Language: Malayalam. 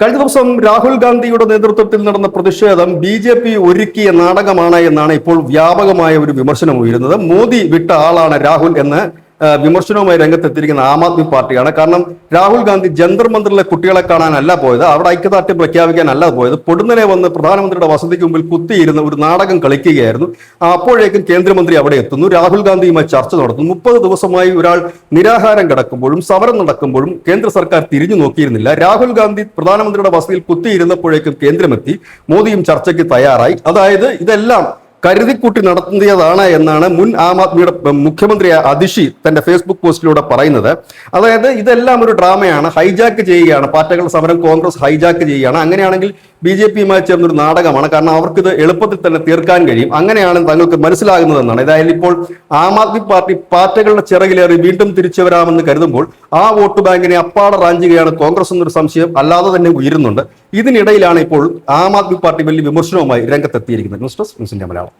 കഴിഞ്ഞ ദിവസം രാഹുൽ ഗാന്ധിയുടെ നേതൃത്വത്തിൽ നടന്ന പ്രതിഷേധം ബി.ജെ.പി. ഒരുക്കിയ നാടകമാണ് എന്നാണ് ഇപ്പോൾ വ്യാപകമായ ഒരു വിമർശനം ഉയരുന്നത്. മോദി വിട്ട ആളാണ് രാഹുൽ എന്ന് വിമർശനവുമായി രംഗത്തെത്തിയിരിക്കുന്ന ആം ആദ്മി പാർട്ടിയാണ്. കാരണം രാഹുൽ ഗാന്ധി ജന്തർ മന്ദിറിലെ കുട്ടികളെ കാണാനല്ല പോയത്, അവിടെ ഐക്യദാർഢ്യം പ്രഖ്യാപിക്കാനല്ല പോയത്, പൊടുന്നനെ വന്ന് പ്രധാനമന്ത്രിയുടെ വസതിക്ക് മുമ്പിൽ കുത്തിയിരുന്ന് ഒരു നാടകം കളിക്കുകയായിരുന്നു. അപ്പോഴേക്കും കേന്ദ്രമന്ത്രി അവിടെ എത്തുന്നു, രാഹുൽ ഗാന്ധിയുമായി ചർച്ച നടത്തുന്നു. 30 ദിവസമായി ഒരാൾ നിരാഹാരം കിടക്കുമ്പോഴും സമരം നടക്കുമ്പോഴും കേന്ദ്ര സർക്കാർ തിരിഞ്ഞു നോക്കിയിരുന്നില്ല. രാഹുൽ ഗാന്ധി പ്രധാനമന്ത്രിയുടെ വസതിയിൽ കുത്തിയിരുന്നപ്പോഴേക്കും കേന്ദ്രമെത്തി, മോദിയും ചർച്ചയ്ക്ക് തയ്യാറായി. അതായത് ഇതെല്ലാം കരുതിക്കൂട്ടി നടത്തുന്നതാണ് എന്നാണ് മുൻ ആം ആദ്മിയുടെ മുഖ്യമന്ത്രി അതിഷി തന്റെ ഫേസ്ബുക്ക് പോസ്റ്റിലൂടെ പറയുന്നത്. അതായത് ഇതെല്ലാം ഒരു ഡ്രാമയാണ്, ഹൈജാക്ക് ചെയ്യുകയാണ്, പാർട്ടികളുടെ സമരം കോൺഗ്രസ് ഹൈജാക്ക് ചെയ്യുകയാണ്. അങ്ങനെയാണെങ്കിൽ ബി.ജെ.പിയുമായി ചേർന്നൊരു നാടകമാണ്, കാരണം അവർക്കിത് എളുപ്പത്തിൽ തന്നെ തീർക്കാൻ കഴിയും, അങ്ങനെയാണ് തങ്ങൾക്ക് മനസ്സിലാകുന്നതെന്നാണ്. ഏതായാലും ഇപ്പോൾ ആം ആദ്മി പാർട്ടി പാർട്ടികളുടെ ചിറകിലേറി വീണ്ടും തിരിച്ചു വരാമെന്ന് കരുതുമ്പോൾ ആ വോട്ട് ബാങ്കിനെ അപ്പാടെ റാഞ്ചുകയാണ് കോൺഗ്രസ് എന്നൊരു സംശയം അല്ലാതെ തന്നെ ഉയരുന്നുണ്ട്. ഇതിനിടയിലാണ് ഇപ്പോൾ ആം ആദ്മി പാർട്ടി വലിയ വിമർശനവുമായി രംഗത്തെത്തിയിരിക്കുന്നത്. News desk news India Malayalam.